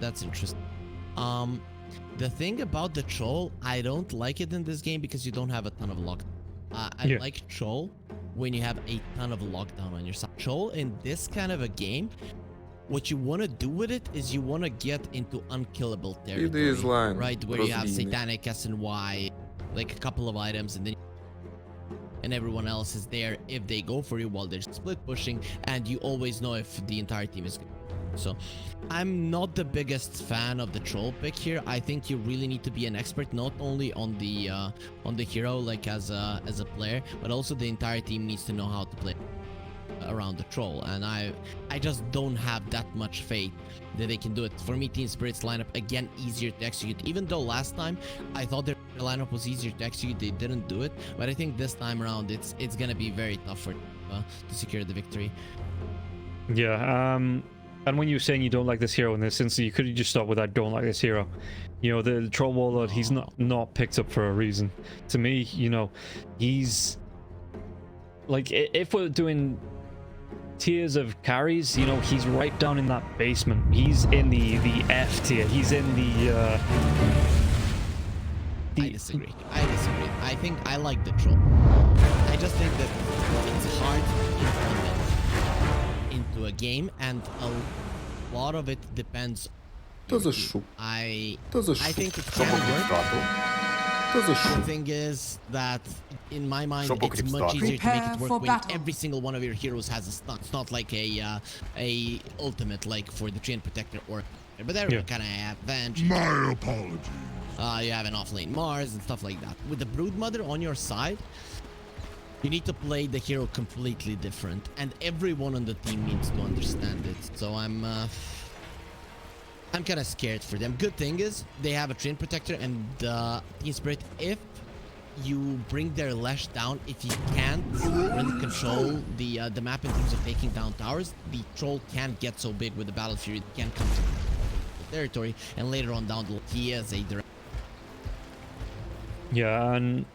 That's interesting. The thing about the troll, I don't like it in this game because you don't have a ton of lockdown. I like troll when you have a ton of lockdown on your side. Troll in this kind of a game, what you want to do with it is you want to get into unkillable territory, right? Where you have satanic S and Y, like a couple of items, and then everyone else is there if they go for you while they're split pushing, and you always know if the entire team is good. So I'm not the biggest fan of the troll pick here. I think you really need to be an expert not only on the hero, like as a player, but also the entire team needs to know how to play around the troll, and I just don't have that much faith that they can do it. For me, Team Spirit's lineup, again, easier to execute. Even though last time I thought their lineup was easier to execute, they didn't do it, but I think this time around it's gonna be very tough for to secure the victory. Yeah. And when you were saying you don't like this hero in this instance, you could have just stopped with I don't like this hero. You know, the troll warlord, he's not picked up for a reason. To me, you know, he's like, if we're doing tiers of carries, you know, he's right down in that basement. He's in the F tier. He's in the I disagree. I think I like the troll. I just think that it's hard to implement into a game, and a lot of it depends. I think it can work. The thing is that in my mind it's much easier to make it work when every single one of your heroes has a stun. It's not like a ultimate like for the Chain Protector or, but there we kind of have advantage. My apologies. You have an offlane Mars and stuff like that. With the Broodmother on your side, you need to play the hero completely different, and everyone on the team needs to understand it. So I'm kind of scared for them. Good thing is they have a Train Protector and Team Spirit. If you bring their Lash down, if you can't really control the map in terms of taking down towers, the troll can't get so big with the Battle Fury. It can't come to the territory, and later on down the line, he has a direct. Yeah, and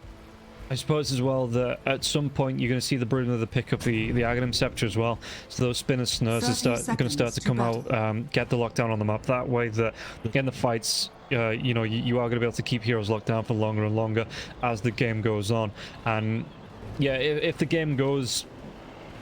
I suppose as well that at some point you're going to see the Broodmother pick up the Aghanim Scepter as well. So those spinner snares are going to start to come out, get the lockdown on the map. That way that in the fights, you know, you are going to be able to keep heroes locked down for longer and longer as the game goes on. And yeah, if the game goes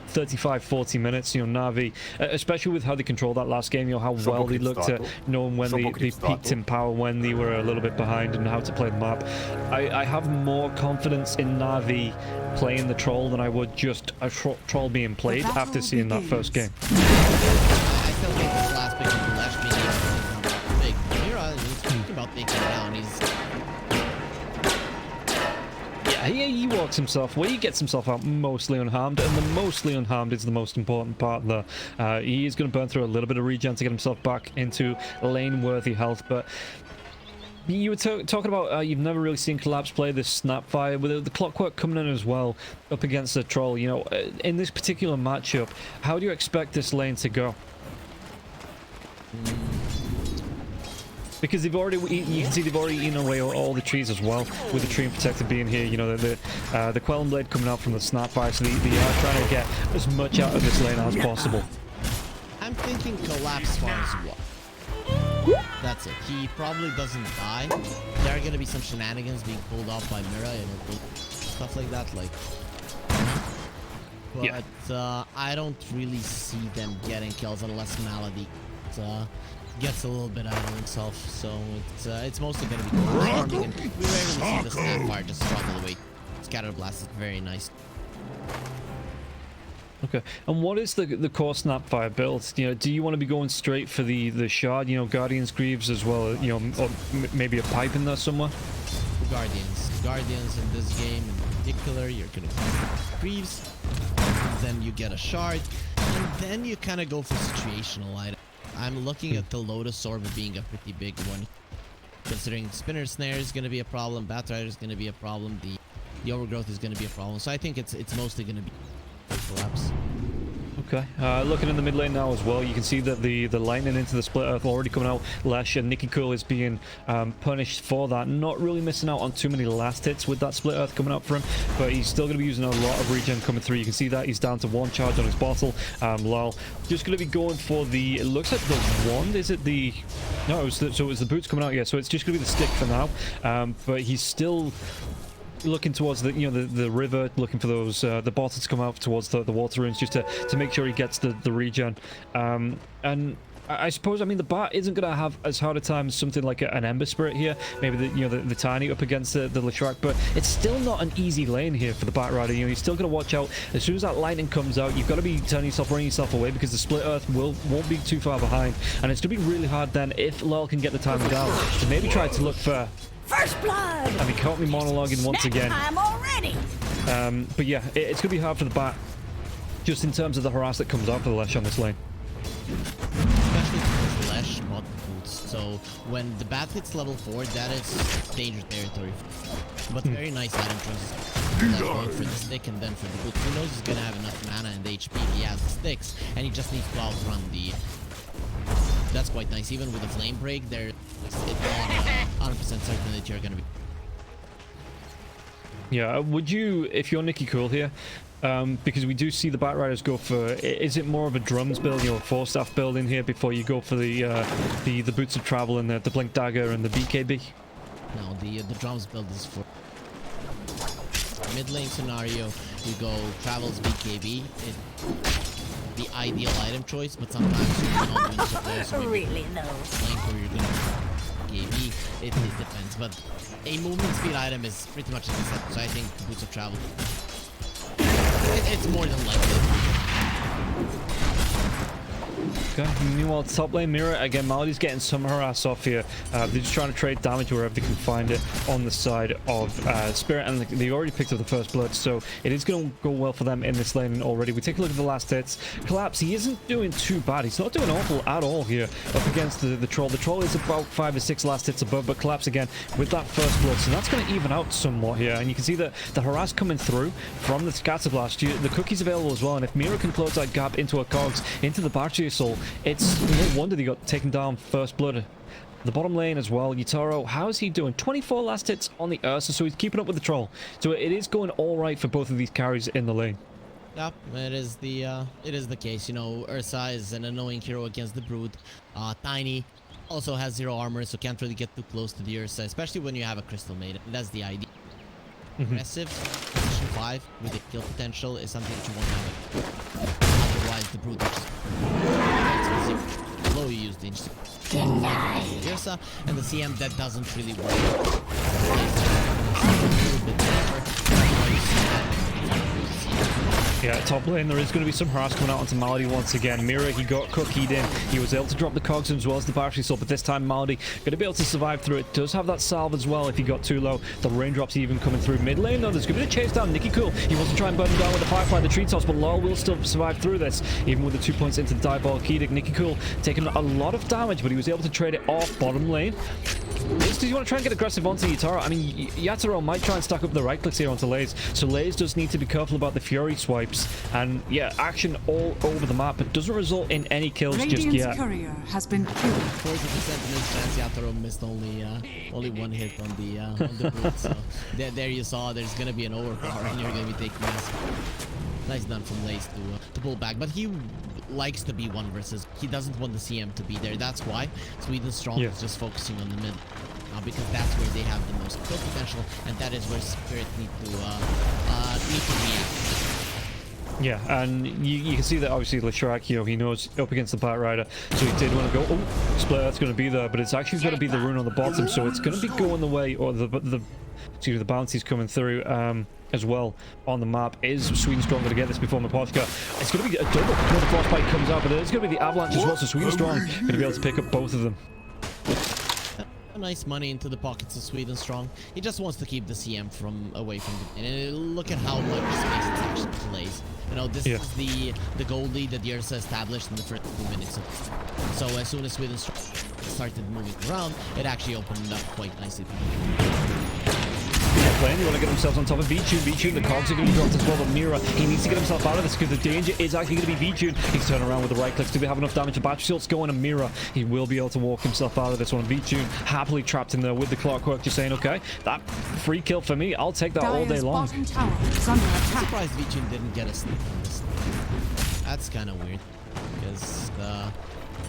35-40 minutes, you know, Navi, especially with how they controlled that last game, you know, how well they looked at knowing when they peaked in power, when they were a little bit behind, and how to play the map. I have more confidence in Navi playing the troll than I would just a troll being played after seeing that first game. I still think this last pick of the Lash being big. Mira is thinking about taking it down. He walks himself away. He gets himself out mostly unharmed, and the mostly unharmed is the most important part there. He is going to burn through a little bit of regen to get himself back into lane-worthy health, but you were talking about you've never really seen Collapse play this Snapfire with the Clockwork coming in as well up against the troll. You know, in this particular matchup, how do you expect this lane to go? Because they've already, you can see they've already eaten away all the trees as well, with the Tree Protector being here. You know, the Quelling Blade coming out from the Snapfire, so they are trying to get as much out of this lane as possible. I'm thinking Collapse farms what? That's it. He probably doesn't die. There are going to be some shenanigans being pulled off by Mira, you know, stuff like that. Like, but I don't really see them getting kills unless Malady gets a little bit out of himself, so it's mostly going to be farming, and we rarely see the Snapfire just struggle away. Scatterblast is very nice. Okay, and what is the core Snapfire build? You know, do you want to be going straight for the shard, you know, Guardian's Greaves as well, you know, or maybe a pipe in there somewhere? Guardians in this game in particular, you're going to get Greaves, and then you get a shard, and then you kind of go for situational items. I'm looking at the Lotus Orb being a pretty big one, considering Spinner Snare is going to be a problem, Batrider is going to be a problem, the Overgrowth is going to be a problem. So I think it's mostly going to be Collapse. Okay, looking in the mid lane now as well, you can see that the lightning into the split earth already coming out. Lesh and nicky'cool is being punished for that. Not really missing out on too many last hits with that split earth coming up for him, but he's still going to be using a lot of regen coming through. You can see that he's down to 1 charge on his bottle. Lol, just going to be going for the, it looks like the wand. Is it the, no, it was the, so it was the boots coming out, yeah, so it's just going to be the stick for now. But he's still looking towards the, you know, the river, looking for those the bottles to come out towards the water runes, just to make sure he gets the regen. And I suppose, I mean, the bat isn't going to have as hard a time as something like an Ember Spirit here, maybe the, you know, the Tiny up against the Leshrac, but it's still not an easy lane here for the Bat Rider. You know, you're still going to watch out. As soon as that lightning comes out, you've got to be turning yourself, running yourself away, because the split earth won't be too far behind, and it's going to be really hard then, if Lol can get the timing down, to maybe try to look for First blood. And he caught me monologuing once again. Time already. But yeah, it's going to be hard for the Bat, just in terms of the harass that comes out for the Lesh on this lane. Especially because Lesh bought boots. So when the Bat hits level 4, that is dangerous territory. But very nice item choices. Going for the stick and then for the boots. He knows he's going to have enough mana and HP if he has the sticks, and he just needs to outrun the... That's quite nice. Even with the flame break, it's not 100% certain that you're gonna be. Yeah, would you, if you're nicky'cool here, because we do see the Bat Riders go for, is it more of a drums build, you know, 4-staff build in here before you go for the boots of travel and the blink dagger and the BKB? No, the drums build is for mid lane scenario. You go travels BKB. The ideal item choice, but sometimes you don't use it also really low. Flank or you're gonna KB. It depends, but a movement speed item is pretty much the same. So I think boots of travel. It's more than likely. Okay, meanwhile, top lane mirror again. Mallory's getting some harass off here. They're just trying to trade damage wherever they can find it on the side of Spirit, and they already picked up the first blood, so it is going to go well for them in this lane already. We take a look at the last hits. Collapse, he isn't doing too bad. He's not doing awful at all here up against the troll. The troll is about 5 or 6 last hits above, but Collapse again with that first blood, so that's going to even out somewhat here. And you can see that the harass coming through from the scatter blast. The cookie's available as well, and if Mira can close that gap into her cogs, into the battery soul, it's no wonder they got taken down first blood. The bottom lane as well, Yutaro, how is he doing? 24 last hits on the Ursa, so he's keeping up with the troll. So it is going all right for both of these carries in the lane. Yep, it is the case. You know, Ursa is an annoying hero against the Brood. Tiny also has 0 armor, so can't really get too close to the Ursa, especially when you have a Crystal Maiden. That's the idea. Aggressive, position 5 with a kill potential is something that you want to have. Otherwise, the Brood is low. You use the Ursa, and the CM that doesn't really work. Yeah, top lane, there is going to be some harass coming out onto Malady once again. Mira, he got cookied in. He was able to drop the cogs as well as the battery soul, but this time Malady going to be able to survive through it. Does have that salve as well if he got too low. The raindrops even coming through mid lane, though. There's going to be a chase down. nicky'cool, he wants to try and burn him down with the Firefly, the tree toss, but Lol will still survive through this. Even with the 2 points into the diabolic edict, nicky'cool taking a lot of damage, but he was able to trade it off bottom lane. Do you want to try and get aggressive onto Yutaro? I mean, Yatoro might try and stack up the right clicks here onto Laze, so Laze does need to be careful about the Fury swipes. And yeah, action all over the map, but doesn't result in any kills just yet. Courier has been killed. 40% chance Yatoro missed only 1 hit on the boot. So there you saw there's gonna be an overpower, and you're gonna be taking massive. Nice done from Laze to pull back, but he likes to be 1 versus. He doesn't want the CM to be there. That's why Sweden Strong is just focusing on the mid, because that's where they have the most kill potential, and that is where Spirit need to react. Yeah, and you can see that obviously Leshrac, you know, he knows up against the Bat Rider, so he did want to go, oh, Split Earth's going to be there, but it's actually going to be the rune on the bottom, so it's going to be going the way, or the bounties coming through as well on the map. Is Sweden Strong going to get this before Mapochka? It's going to be a double when the Frostbite comes out, but there's going to be the Avalanche as well, so Sweden Strong going to be able to pick up both of them. Nice money into the pockets of Sweden Strong. He just wants to keep the CM away from the... And look at how much space it actually plays. You know, this is the goal lead that the Ursa established in the first 2 minutes. So as soon as Sweden Strong started moving around, it actually opened up quite nicely. Offlane. They want to get themselves on top of V-Tune. V-Tune, the cogs are going to be dropped as well, but Mira, he needs to get himself out of this because the danger is actually going to be V-Tune. He's turning around with the right clicks. Do we have enough damage? The battery shot's going, and Mira, he will be able to walk himself out of this one. V-Tune happily trapped in there with the clockwork, just saying, okay, that free kill for me, I'll take that all day long. I'm surprised V-Tune didn't get a snipe on this. That's kind of weird, because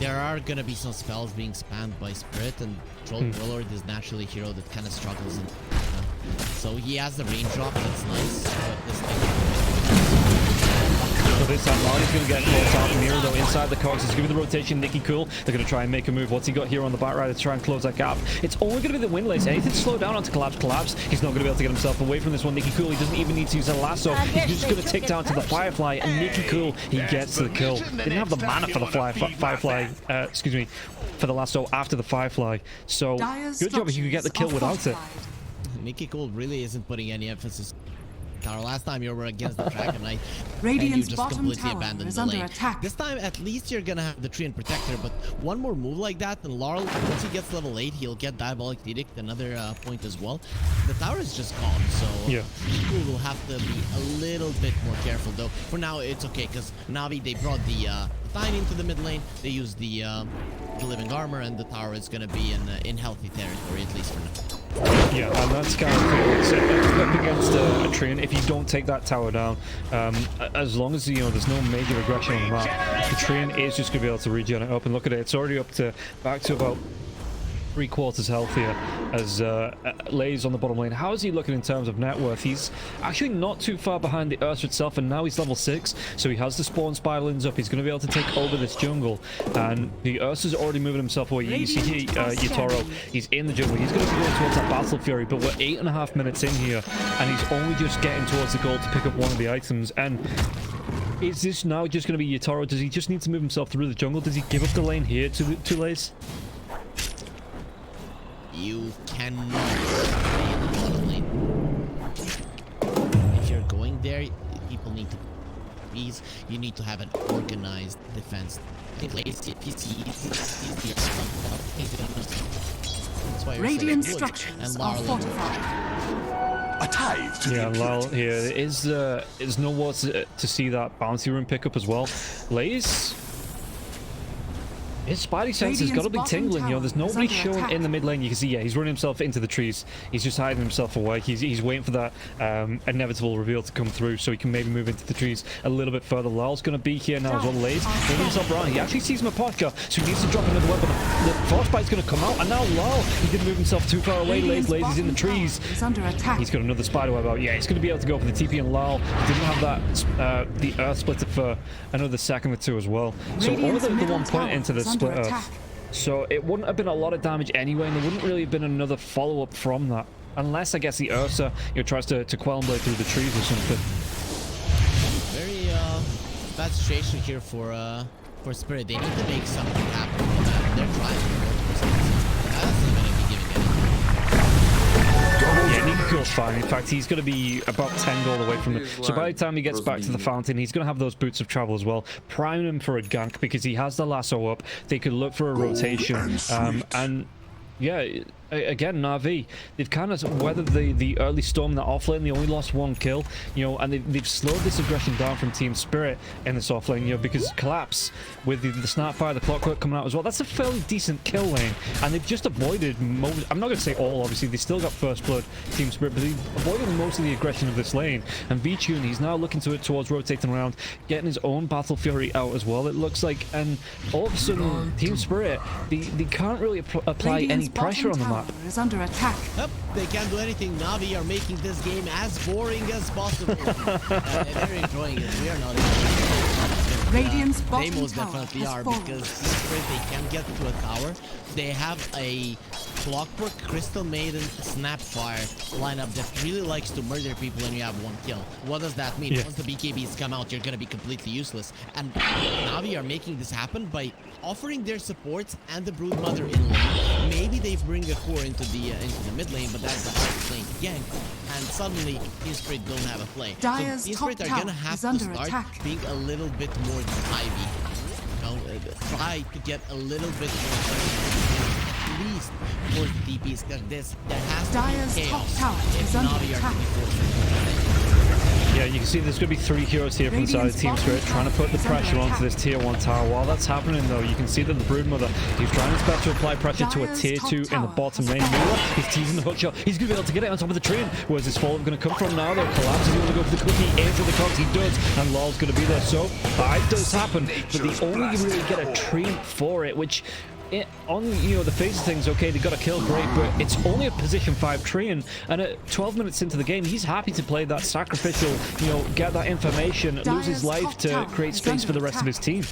there are going to be some spells being spammed by Spirit, and Troll Warlord is naturally a hero that kind of struggles. So he has the range drop, that's nice, but this thing... So this time, Marty's going to get caught out. Mira, though, inside the cogs. He's giving the rotation. nicky'cool, they're going to try and make a move. What's he got here on the back rider to try and close that gap? It's only going to be the windlace. Anything to slow down onto collapse. He's not going to be able to get himself away from this one. nicky'cool, he doesn't even need to use a lasso. He's just going to tick down to the Firefly, and nicky'cool, he gets to the kill. Didn't have the mana for the Firefly, excuse me, for the lasso after the Firefly. So, good job if you could get the kill without it. nicky'cool really isn't putting any emphasis. Last time you were against the Dragon Knight, Radiant's and you just bottom completely tower abandoned is the under lane. attack. This time, at least you're gonna have the Tree and Protector, but one more move like that, and Laurel, once he gets level 8, he'll get Diabolic Edict, another point as well. The tower is just gone, so nicky'cool will have to be a little bit more careful, though. For now, it's okay, because Navi, they brought the Thine into the mid lane, they used the Living Armor, and the tower is gonna be in healthy territory, at least for now. Yeah, and that's kind of cool. Up against a Treant, if you don't take that tower down, as long as there's no major aggression on the map, the Treant is just going to be able to regen it up. And look at it, it's already back to about 3/4 healthier as Lays on the bottom lane. How is he looking in terms of net worth? He's actually not too far behind the Ursa itself, and now he's level 6, so he has the spawn spiralings up. He's going to be able to take over this jungle, and the Ursa's already moving himself away. You see here, Yatoro, he's in the jungle. He's going to be going towards that Battle Fury, but we're 8.5 minutes in here, and he's only just getting towards the goal to pick up one of the items. And is this now just going to be Yatoro? Does he just need to move himself through the jungle? Does he give up the lane here to Lays? You cannot stay in the bottom lane. If you're going there, people need to please. You need to have an organized defense. That's why Radiant structures are fortified. Yeah, Lal here is no more to see that bounty room pickup as well. Lays, his spidey sense has got to be tingling. There's nobody showing in the mid lane. You can see, he's running himself into the trees. He's just hiding himself away. He's waiting for that inevitable reveal to come through so he can maybe move into the trees a little bit further. Lal's going to be here now as well. Lays moving himself around. He actually sees Mapochka, so he needs to drop another weapon. The frostbite's going to come out, and now Lal, he didn't move himself too far away. Lays is in the trees. He's got another spider web out. Yeah, he's going to be able to go for the TP, and Lal didn't have that the Earth Splitter for another second or two as well. So all of the 1 point into the split Earth. So it wouldn't have been a lot of damage anyway, and there wouldn't really have been another follow-up from that. Unless, I guess, the Ursa tries to quell and blade through the trees or something. Very bad situation here for Spirit. They need to make something happen. They're trying. That's not going to be giving anything. Yeah, nicky'cool's fine. In fact, he's going to be about 10 gold away from it. So by the time he gets back to the fountain, he's going to have those boots of travel as well. Prime him for a gank because he has the lasso up. They could look for a rotation. And yeah, again, Navi, they've kind of weathered the early storm in the offlane. They only lost 1 kill, and they've slowed this aggression down from Team Spirit in this offlane, because Collapse with the Snapfire, the Clockwork coming out as well, that's a fairly decent kill lane, and they've just avoided most, I'm not going to say all, obviously, they still got First Blood, Team Spirit, but they've avoided most of the aggression of this lane. And V-Tune, he's now looking towards rotating around, getting his own Battle Fury out as well, it looks like, and all of a sudden, Team Spirit, they can't really apply any pressure on the map. Is under attack. Yep, they can't do anything. Navi are making this game as boring as possible. They're enjoying it. We are not enjoying it. Radiant's they most definitely are, because they can get to a tower. They have a Clockwork, Crystal Maiden, Snapfire lineup that really likes to murder people when you have 1 kill. What does that mean? Once the BKBs come out, you're going to be completely useless. And Navi are making this happen by offering their supports and the Broodmother in lane. Maybe they bring a core into the mid lane, but that's the hardest lane to gank. And suddenly, Team Spirit don't have a play. So Team Spirit are going to have to start being a little bit more Ivy. Try to get a little bit more at least force the DPs because there has Dire's to be top chaos tower if is under Navi are to attack. be forced. Yeah, you can see there's going to be 3 heroes here from the side of Team Spirit trying to put the pressure onto this tier 1 tower. While that's happening though, you can see that the Broodmother, he's trying his best to apply pressure to a tier 2 in the bottom lane. Mira, he's teasing the hookshot. He's going to be able to get it on top of the train. Where's his fall going to come from now? Though Collapse is going to go for the cookie, aim for the cogs, he does, and Lol's going to be there. So, it does happen, but they only really get a treant for it, which... on the face of things, okay, they got a kill, great, but it's only a position 5 Treant, and at 12 minutes into the game, he's happy to play that sacrificial, get that information, lose his life to create space for the rest of his team.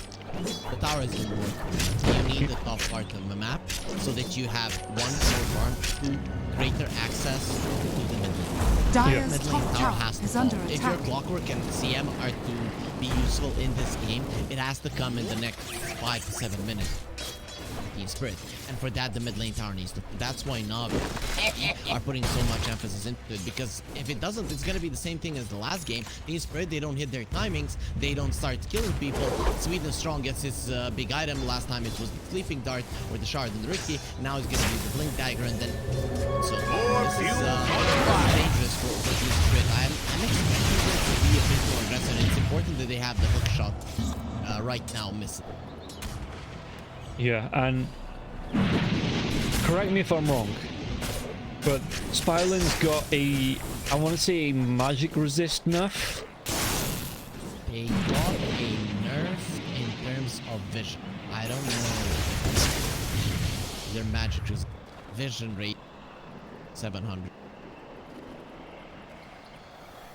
The tower is important. You need the top part of the map so that you have 1 more farm, 2 greater access to the mid lane. Dire's Mid lane top tower tower has to is fall. under If your attack. Clockwork and CM are to be useful in this game, it has to come in the next 5 to 7 minutes. Team Spirit, and for that the mid lane tower needs to. That's why Navi are putting so much emphasis into it, because if it doesn't, it's gonna be the same thing as the last game. Team Spirit, they don't hit their timings, they don't start killing people. Sweden Strong gets his big item. Last time it was the Sleeping Dart or the Shard and the Risky. Now he's gonna use the Blink Dagger, and then so this is dangerous for Team Spirit. I'm expecting them to be a bit more aggressive. It's important that they have the hook shot right now missing. Yeah, and correct me if I'm wrong, but Spylin's got I want to say a magic resist nerf. They got a nerf in terms of vision. I don't know their magic vision rate 700.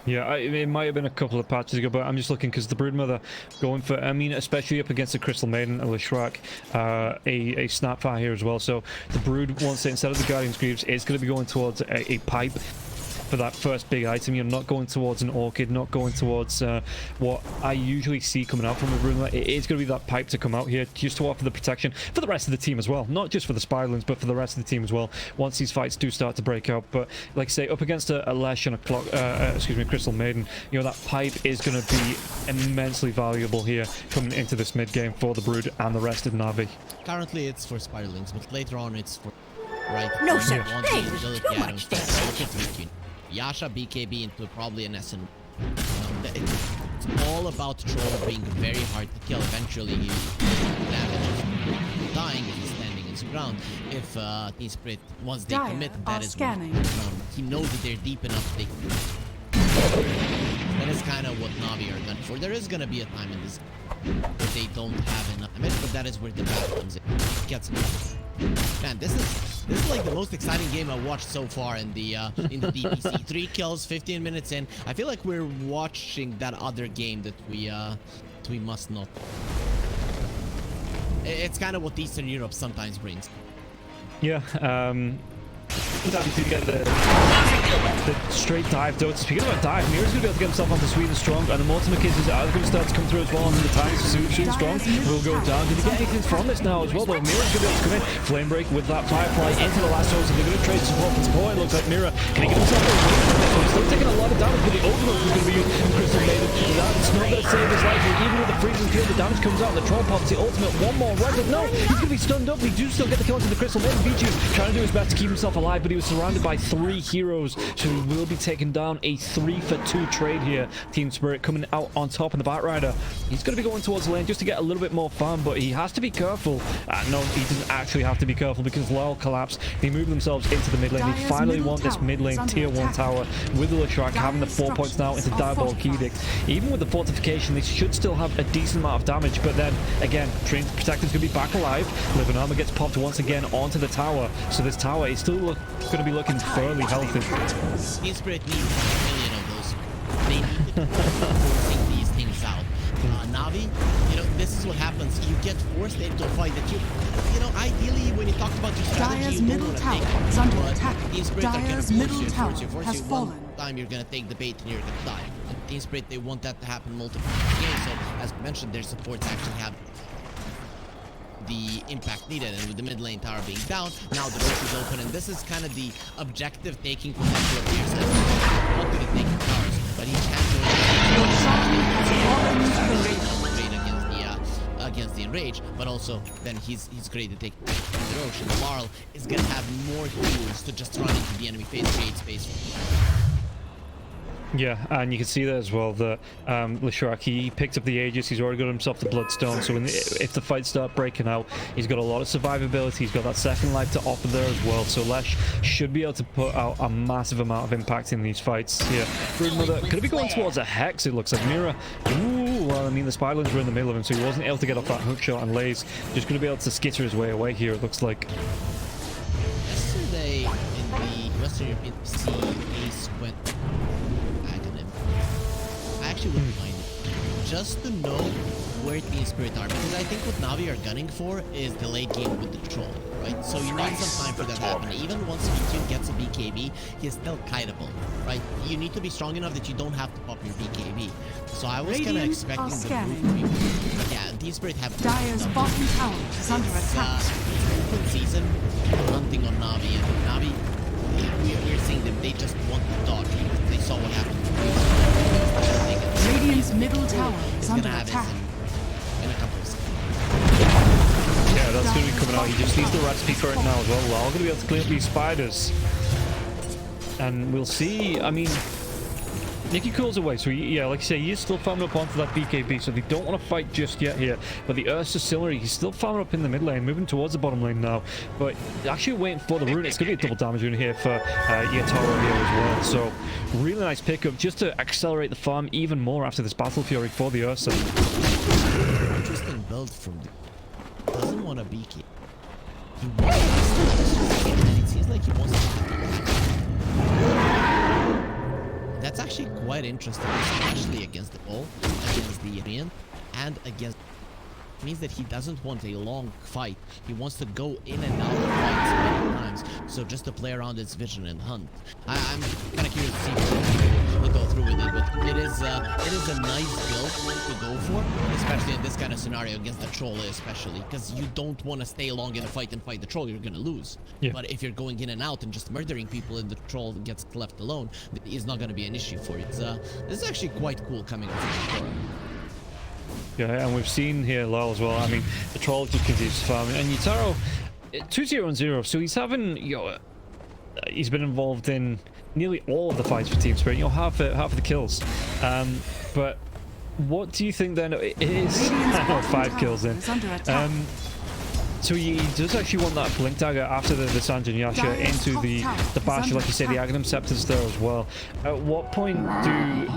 Yeah, it might have been a couple of patches ago, but I'm just looking because the Broodmother going for, especially up against the Crystal Maiden, a Leshrac, a Snapfire here as well. So the Brood wants it, instead of the Guardian's Greaves, it's going to be going towards a pipe for that first big item. You're not going towards an Orchid, not going towards what I usually see coming out from the Broodmother. It's going to be that pipe to come out here just to offer the protection for the rest of the team as well. Not just for the Spirelings, but for the rest of the team as well, once these fights do start to break out. But like I say, up against a Lesh and a Crystal Maiden, that pipe is going to be immensely valuable here coming into this mid game for the Brood and the rest of Navi. Currently it's for Spirelings, but later on it's for No, sir. Want Hey, the ability too items much to this. look at between Yasha, BKB into probably an SN. It's all about Troll being very hard to kill. Eventually he damage dying if he's standing his ground. If Team Spirit, once they Dire commit, are that is scanning. when he knows that they're deep enough. That is kind of what Navi are gunning for. There is going to be a time in this where they don't have enough damage, but that is where the battle comes in. It gets man, this is like the most exciting game I've watched so far in the DPC. 3 kills, 15 minutes in. I feel like we're watching that other game that we must not. It's kind of what Eastern Europe sometimes brings. Yeah, happy to get the straight dive. Though, speaking about dive, Mira's going to be able to get himself onto Sweden Strong, and the Mortimer cases are going to start to come through as well, and the time Sweden Strong will go down. Did he get anything from this now as well? Though Mira's going to be able to come in, flame break with that Firefly into the last house, and they're going to trade support for support. It looks like Mira can he get himself a win? He's still taking a lot of damage, but the ultimate is going to be used from Crystal Maiden. That's not going to save his life. Even with the freezing field, the damage comes out. The troll pops the ultimate. One more record. No, he's going to be stunned up. They do still get the kill into the Crystal Maiden. Bichu trying to do his best to keep himself alive, but he was surrounded by 3 heroes, so he will be taking down a 3-for-2 trade here. Team Spirit coming out on top in the Batrider. He's going to be going towards the lane just to get a little bit more farm, but he has to be careful. No, he doesn't actually have to be careful because Lyle collapsed. They move themselves into the mid lane. They finally want this mid lane tier 1 tower with the Leshrac having the 4 points now into Diabolic Edict. Even with the fortification, they should still have a decent amount of damage, but then again, Trained Protector's going to be back alive. Living Armor gets popped once again onto the tower, so this tower is still going to be looking fairly healthy. Team Spirit needs 1 million of those. They need to forcing these things out. Navi, this is what happens. You get forced into a fight that ideally when you talk about your strategy, Dire's you don't middle want to tower take. is under But attack. Team Spirit are gonna Dire's force you, middle force tower you, force has you. fallen. One time you're gonna take the bait and you're gonna die. And Team Spirit, they want that to happen multiple games. So as mentioned, their supports actually have the impact needed, and with the mid lane tower being down, now the road is open, and this is kind of the objective taking potential of years. Not going to take the towers, but each has to against the enrage, but also then he's great at taking the ocean. Marl is gonna have more tools to just run into the enemy phase, create space. Yeah, and you can see that as well that Leshrac, he picked up the Aegis, he's already got himself the Bloodstone, so if the fights start breaking out, he's got a lot of survivability, he's got that second life to offer there as well, so Lesh should be able to put out a massive amount of impact in these fights here. Broodmother could be going towards a Hex, it looks like. Mira, ooh, well, I mean, the Spylines were in the middle of him, so he wasn't able to get off that hook shot, and Lay's just going to be able to skitter his way away here, it looks like. Yesterday, in the Western European Sea, Ace went I actually wouldn't mind it. Just to know where Team Spirit are. Because I think what Navi are gunning for is the late game with the troll, right? So you need some time for that to happen. Even once V2 gets a BKB, he's still kiteable, right? You need to be strong enough that you don't have to pop your BKB. So I was kind of expecting the move to be... Yeah, Team Spirit have... Dire's bottom tower is under attack. It's open season hunting on Navi. And Navi, we're seeing them. They just want to dodge. They saw what happened. Radiant's middle tower is under attack. In a couple of seconds. Yeah, that's going to be coming out. He just needs the recipe for it now as well. We're all going to be able to clear up these spiders. And we'll see. I mean, nicky'cool's away. So, yeah, like I say, he is still farming up onto that BKB. So they don't want to fight just yet here. But the Ursa Sillery, he's still farming up in the mid lane, moving towards the bottom lane now. But actually waiting for the rune. It's going to be a double damage rune here for Yatoro here as well. So, really nice pickup just to accelerate the farm even more after this Battle Fury for the Ursa. Interesting build from the... Doesn't want a BK. He wants to... And it seems like he wants to... That's actually quite interesting, especially against the ball, against the Arian, and against... It means that he doesn't want a long fight. He wants to go in and out of fights many times, so just to play around its vision and hunt. I'm kind of curious to see if he'll go through with it, but it is a nice build to go for, especially in this kind of scenario against the troll, especially because you don't want to stay long in a fight and fight the troll. You're gonna lose. Yeah. But if you're going in and out and just murdering people and the troll gets left alone, it is not going to be an issue for you. This is actually quite cool coming from the Yeah, and we've seen here Lyle as well. I mean, the troll just continues to farm, and Yatoro 2-0-0, so he's having, he's been involved in nearly all of the fights for Team Spirit. Half of the kills. But what do you think then? It is 5 kills in. So he does actually want that Blink Dagger after the Sanjin Yasha into the Bash, like you say, the Aghanim Scepters there as well. At what point do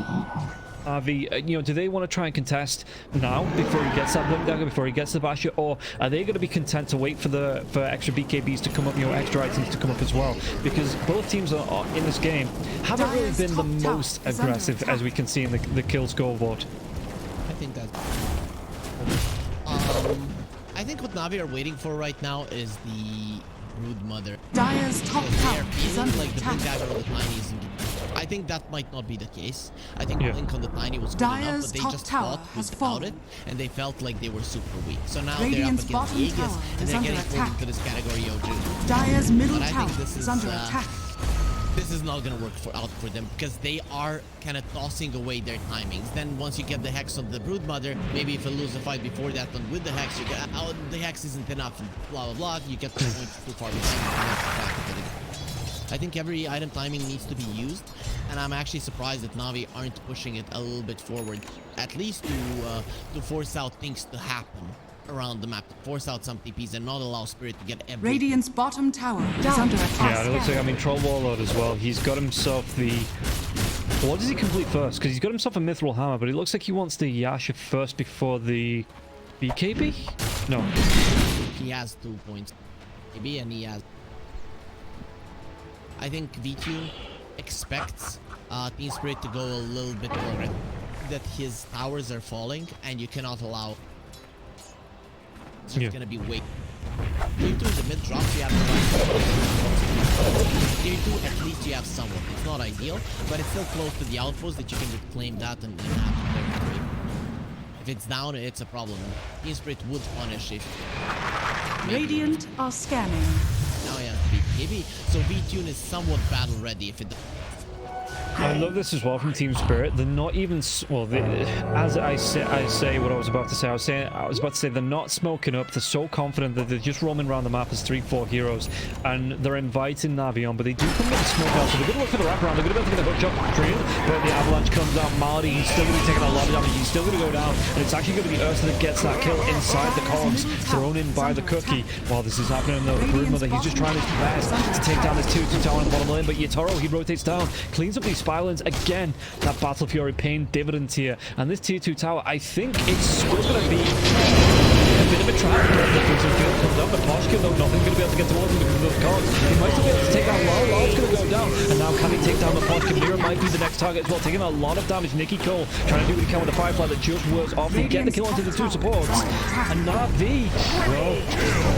Navi, do they want to try and contest now before he gets that Blink Dagger, before he gets the Basher, or are they going to be content to wait for extra BKBs to come up, extra items to come up as well? Because both teams are in this game haven't really been the most aggressive, as we can see in the kill scoreboard. I think that's... I think what Navi are waiting for right now is the Brood Mother. Dire's top tower is under like the attack. Blink Dagger on the Tiny isn't... I think that might not be the case. I think Blink on the Tiny was good enough, but they just fought without it, and they felt like they were super weak. So now Radiant's they're up against the Aegis, and they're getting pulled into this category of Dire's middle tower is under attack. This is not going to work out for them because they are kind of tossing away their timings. Then once you get the Hex on the Brood Mother, maybe if you lose the fight before that one with the Hex, you get the Hex isn't enough, and blah blah blah. You get the point too far behind. I think every item timing needs to be used, and I'm actually surprised that Navi aren't pushing it a little bit forward, at least to force out things to happen around the map, to force out some TPs and not allow Spirit to get everything. Radiant's bottom tower is under attack. Yeah, it looks like, Troll Warlord as well. He's got himself the... What does he complete first? Because he's got himself a Mithril Hammer, but it looks like he wants the Yasha first before the BKB? No. He has 2 points. Maybe, and he has... I think V2 expects Team Spirit to go a little bit more, that his towers are falling, and you cannot allow... So it's gonna be wait. Tier 2 is the mid drops, you have the right. Tier 2, at least you have someone. It's not ideal, but it's still close to the outpost that you can reclaim that and have it. If it's down, it's a problem. Team Spirit would punish if... Radiant are scanning. Now he has BKB, so V-Tune is somewhat battle ready if it... I love this as well from Team Spirit. They're not even well. As I say what I was about to say. I was about to say they're not smoking up. They're so confident that they're just roaming around the map as 3-4 heroes, and they're inviting Navi on. But they do come with the smoke out, so they're going to look for the wraparound. They're going to be able to get the hook shot train, but the avalanche comes out. Marty, he's still going to be taking a lot of damage. He's still going to go down, and it's actually going to be Ursa that gets that kill inside the cogs, thrown in by the cookie. While this is happening, though, the Broodmother, he's just trying his best to take down this 2-2 tower on the bottom lane. But Yatoro, he rotates down, cleans up these spiralings again. That Battle Fury paying dividends here, and this tier 2 tower, I think it's still going to be a bit of a trap. The Crimson Field comes up, but Poshkin, though, nothing's going to be able to get towards him because of those cards. He might still be able to take out Lal. Lal's going to go down, and now can he take down the Poshkin? Mira might be the next target as well, taking a lot of damage. nicky'cool trying to do what he can with the Firefly that just works off and get the kill onto the 2 supports. And Navi, well,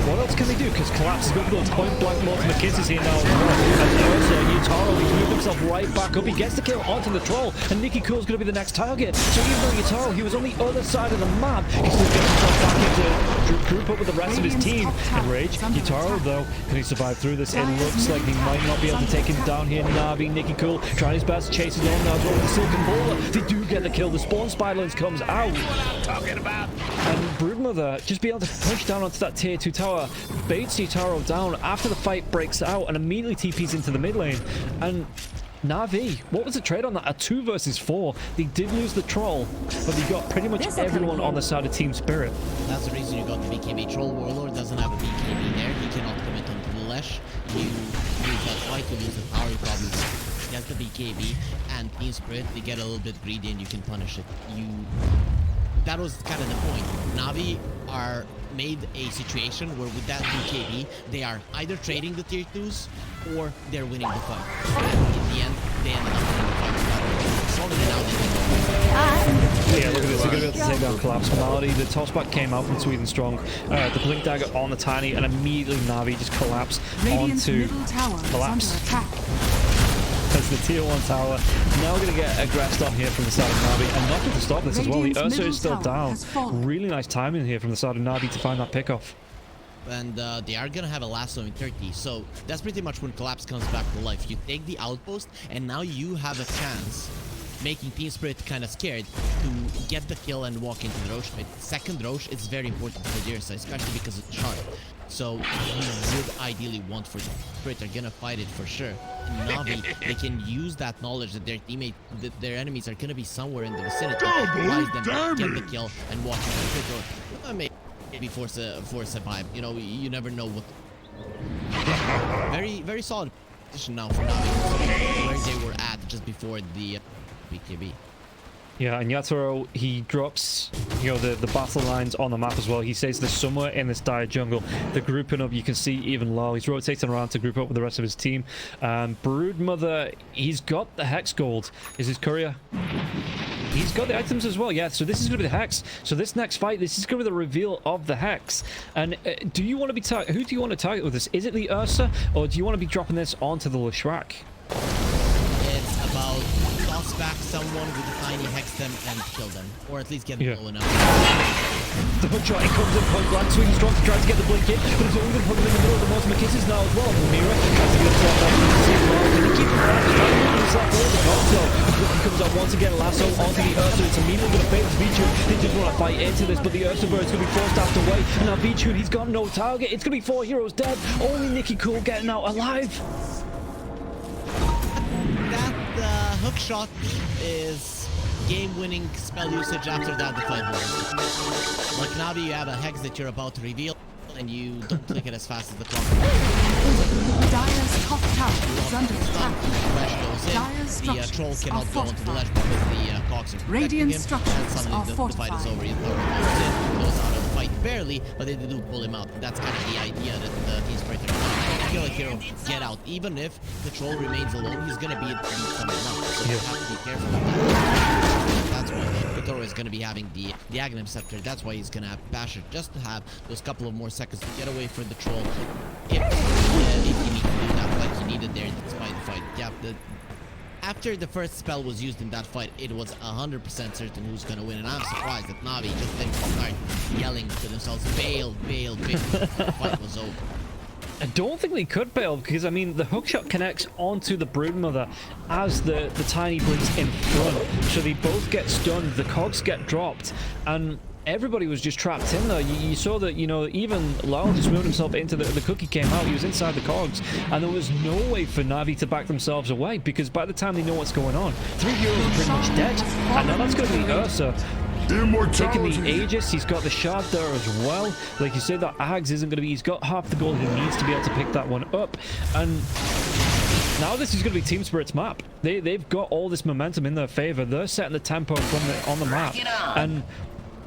what else can they do? Because Collapse is going to go point blank multiple kisses here now. And also, Yatoro, he's moved himself right back up. He gets the kill onto the troll, and nicky'cool's going to be the next target. So even though Yatoro, he was on the other side of the map, he still gets himself back into group up with the rest of his team. Enrage, Yatoro, though, can he survive through this? It looks like he might not be able to take him down here. Navi, nicky'cool, trying his best to chase it on now as well with the Silken Bowler. They do get the kill. The spawn spiralings comes out. And Broodmother just be able to push down onto that tier 2 tower, baits Yatoro down after the fight breaks out, and immediately TPs into the mid lane. And Navi, what was the trade on that? A 2 versus 4. They did lose the troll, but they got pretty much everyone on the side of Team Spirit. That's the reason you got the BKB. Troll Warlord doesn't have a BKB there. He cannot commit onto the Lesh. You lose that fight, you lose the power, you probably get the BKB, and Team Spirit, they get a little bit greedy and you can punish it. That was kind of the point. Navi are made a situation where with that BKB, they are either trading the tier 2s or they're winning the fight. And in the end, they end up winning the fight. Stronger than now, they can yeah, look at this. They're going to be able to take down Collapse. Malady, the tossback came out from Sweden Strong. The Blink Dagger on the Tiny, and immediately Navi just collapsed onto Collapse. As the tier 1 tower now going to get aggressed on here from the side of Navi, and not to stop this as well. The Ursa is still down. Really nice timing here from the side of Navi to find that pickoff. And they are gonna have a lasso in 30, so that's pretty much when Collapse comes back to life. You take the outpost, and now you have a chance, making Team Spirit kind of scared, to get the kill and walk into the Roche. Second Roche is very important for the Ursa, especially because of the shard. So you would ideally want for Spirit. They're gonna fight it for sure. And Navi, they can use that knowledge that their enemies are gonna be somewhere in the vicinity, advise them, get the kill, and walk into the pit, or maybe force a vibe. You know, you never know what. Very solid position now for Navi, where they were at just before the BKB. Yeah, and Yatoro, he drops, you know, the battle lines on the map as well. He says they're somewhere in this dire jungle. They're grouping up. You can see even Lal. He's rotating around to group up with the rest of his team. Broodmother, he's got the Hex Gold. Is his courier? He's got the items as well, yeah. So this is going to be the Hex. So this next fight, this is going to be the reveal of the Hex. And do you want to be who do you want to target with this? Is it the Ursa, or do you want to be dropping this onto the Leshrac? It's about toss back someone with a tiny hex them and kill them, or at least get them low enough. The hook shot, it comes in point blank, Sweden Strong to try to get the blink in, but it's only going to put him in the middle of the multiple kisses now as well. Mira tries to get himself out of the same well. Can he keep him back? He's trying to move himself over the console. The cookie comes out once again, lasso onto the Ursa. It's immediately going to fail this Vichu. They just want to fight into this, but the Ursa Bird's going to be forced out the way. And now Vichu, he's got no target. It's going to be 4 heroes dead. Only nicky'cool getting out alive. That hook shot is game-winning spell usage after that the fight was. Like Navi, you have a hex that you're about to reveal, and you don't click it as fast as the clock. Dire's top tower is under attack. The troll cannot go into the ledge because the cogs are protecting him, and suddenly the fight is over. Goes out of the fight barely, but they do pull him out. That's kind of the idea that the Team Spirit are kill a hero, get out. Even if the troll remains alone, he's gonna beat someone else. So you have to be careful with that. That's why Toro is gonna be having the Aghanim Scepter. That's why he's gonna have Basher, just to have those couple of more seconds to get away from the troll. If you need to do that like he needed there despite the fight. Yeah, after the first spell was used in that fight, it was 100% certain who's gonna win, and I'm surprised that Navi just didn't start yelling to themselves, "Bail, bail, bail." The fight was over. I don't think they could bail because, I mean, the hookshot connects onto the Broodmother as the tiny blinks in front. So they both get stunned, the cogs get dropped, and everybody was just trapped in there. You saw that, you know, even Lyle just moved himself into the cookie came out. He was inside the cogs, and there was no way for Navi to back themselves away because by the time they know what's going on, 3 heroes are pretty much dead. And now that's going to be Ursa. Taking the Aegis, he's got the shard there as well. Like you said, that Ags isn't going to be... He's got half the gold he needs to be able to pick that one up. And now this is going to be Team Spirit's map. They've got all this momentum in their favor. They're setting the tempo on the map. And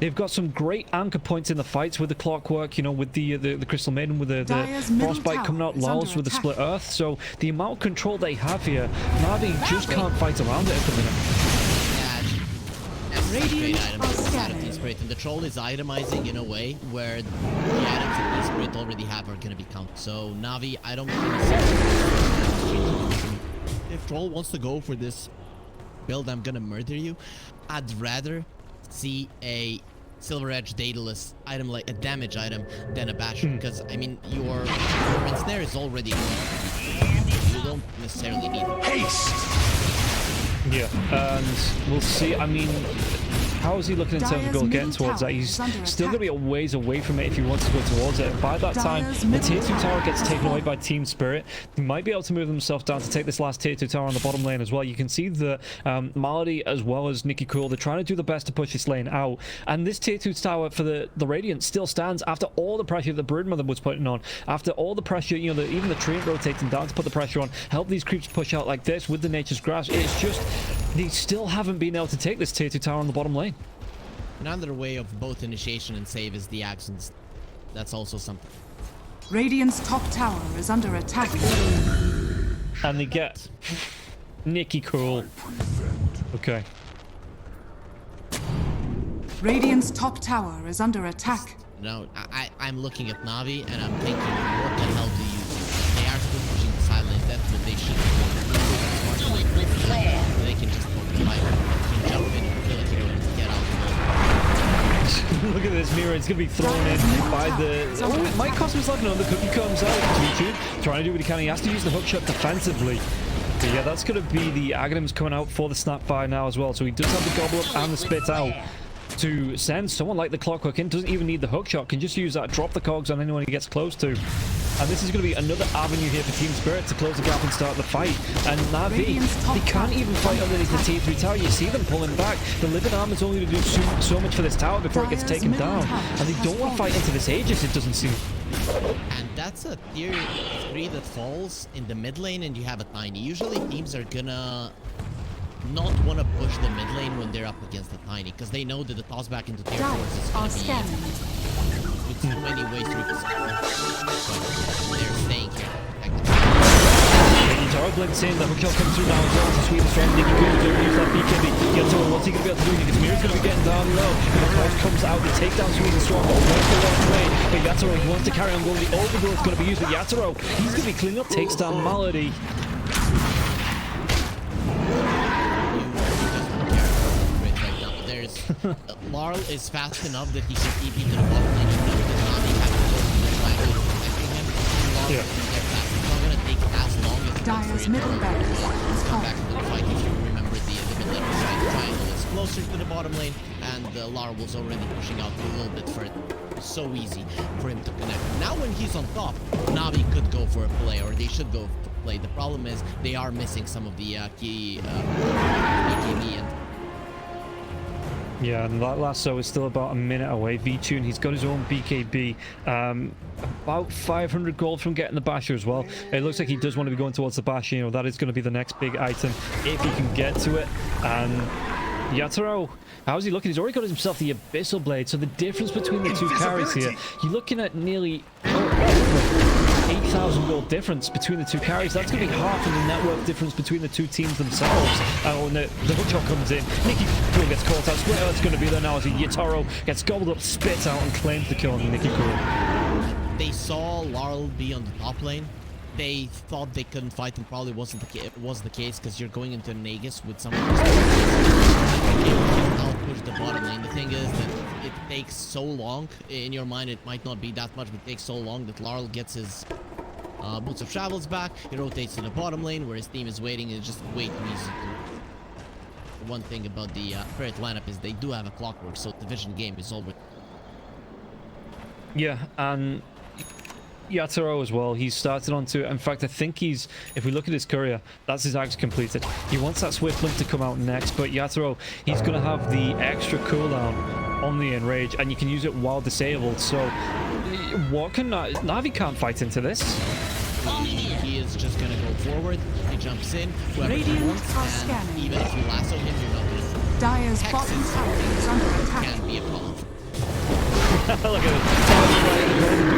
they've got some great anchor points in the fights with the Clockwork, you know, with the Crystal Maiden, with the Frostbite coming out, Lals with the Split Earth. So the amount of control they have here, Navi just can't fight around it at the minute. Radiant Spirit, and the troll is itemizing in a way where the items that the Spirit already have are going to be counted. So Navi, I don't really see if troll wants to go for this build, I'm gonna murder you. I'd rather see a Silver Edge Daedalus item, like a damage item, than a Basher, because I mean your ensnare is already going. You don't necessarily need haste. Yeah, and we'll see. I mean, how is he looking in terms of goal getting towards that? He's still going to be a ways away from it if he wants to go towards it. By that time, the tier 2 tower gets taken away by Team Spirit. They might be able to move themselves down to take this last tier 2 tower on the bottom lane as well. You can see the Malady as well as nicky'cool. They're trying to do the best to push this lane out. And this tier 2 tower for the Radiant still stands after all the pressure the Broodmother was putting on. After all the pressure, you know, even the Treant rotating down to put the pressure on, help these creeps push out like this with the Nature's Grasp. It's just, they still haven't been able to take this tier 2 tower on the bottom lane. Another way of both initiation and save is the actions. That's also something. Radiant's top tower is under attack. And they get nicky'cool. Okay. Radiant's top tower is under attack. No, I'm looking at Navi and I'm thinking, what the hell do you do? They are still pushing the silent. That's what they should do. They can just poke the light. They can jump in and kill a hero and get out. Look at this mirror, it's going to be thrown in by the... Oh, it might cost him something. The cookie comes out. Dpc trying to do what he can. He has to use the hookshot defensively. But yeah, that's going to be the Aghanims coming out for the Snapfire now as well. So he does have the Gobble Up and the Spit out to send someone like the Clockwork in. Doesn't even need the hookshot. Can just use that, drop the cogs on anyone he gets close to. And this is going to be another avenue here for Team Spirit to close the gap and start the fight. And Navi, they can't even fight underneath the T3 tower. You see them pulling back. The living arm is only going to do so much for this tower before it gets taken down. And they don't want to fight into this Aegis, it doesn't seem. And that's a tier 3 that falls in the mid lane and you have a tiny. Usually teams are gonna not want to push the mid lane when they're up against the tiny, because they know that the toss back into tier 4s is going to be with so many ways to they're staying here. Tower blinks in, the hookshot comes through now as well. It's a sweet and strong nicky'cool to use that BKB. Yatoro, what's he going to be able to do? Because Mirror's going to be getting down low. And the cloud comes out, they take down sweet and strong. Almost the wrong way. But Yatoro, he wants to carry on going. The overgrowth is going to be used with Yatoro. He's going to be cleaning up, takes down Malady. Larl is fast enough that he can TP to the bottom lane. You know that Navi has to go to the side of protecting him. Larl can get fast. It's not going to take as long as Dire's middle barracks is come back to the fight. If you remember the mid lane side triangle is closer to the bottom lane, and Larl was already pushing out a little bit further. It was so easy for him to connect. Now when he's on top, Navi could go for a play, or they should go for a play. The problem is they are missing some of the key AKB and yeah, and that lasso is still about a minute away. V-Tune, he's got his own BKB. About 500 gold from getting the Basher as well. It looks like he does want to be going towards the Basher. You know, that is going to be the next big item if he can get to it. And Yatoro, how's he looking? He's already got himself the Abyssal Blade. So the difference between the two carries here, you're looking at nearly 8,000 gold difference between the two carries. That's going to be half of the network difference between the two teams themselves. When the hookshot comes in, nicky'cool gets caught out. Split Earth's going to be there now as Yatoro gets gobbled up, spits out, and claims the kill on nicky'cool. They saw Larl be on the top lane. They thought they couldn't fight, and probably wasn't the case, because you're going into an Aegis with someone who's push the bottom lane. The thing is that it takes so long. In your mind, it might not be that much, but it takes so long that Larl gets his Boots of Travel's back. He rotates to the bottom lane where his team is waiting. It's just way too easy to... One thing about the Ferret lineup is they do have a clockwork, so the vision game is always... Yeah, and Yatoro as well. He's started onto... In fact, I think he's... If we look at his courier, that's his axe completed. He wants that Swift Link to come out next, but Yatoro, he's going to have the extra cooldown on the Enrage, and you can use it while disabled. So, what can... Navi can't fight into this. He is just going to go forward. He jumps in. Whoever he Radiant wants, are and scanning. even if you lasso him, you're not going to... Dire's bottom tower is under attack. Can be a call. Look at it.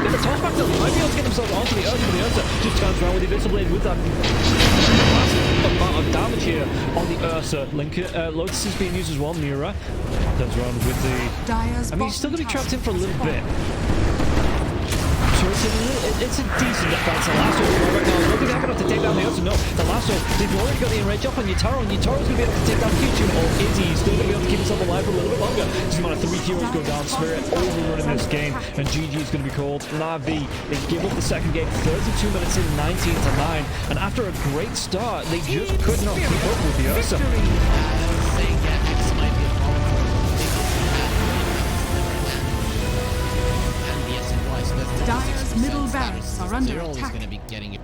Get the toss back to him. Might be able to get himself onto the Ursa, but the Ursa just turns around with the Abyssal Blade with that massive amount of damage here on the Ursa. Link, Lotus is being used as well. Mira turns around with the... Dire's I mean, he's still going to be trapped in for a little bit. bit. So it's a decent defense. The lasso right now. I don't think they're enough to take down the Ursa. No, the lasso, they've already got the enrage up on Yatoro, and Yataro's going to be able to take down Q2. Or is he? He's still going to be able to keep himself alive for a little bit longer. Just about 3 heroes go down. Spirit overrunning this game, and GG is going to be called. Navi, they give up the second game, 32 minutes in, 19 to 9. And after a great start, they just could not keep up with the Ursa. Saying that X might be a problem for and the SNY, so that's Dire's middle barracks are under They're always attack. going to be getting it.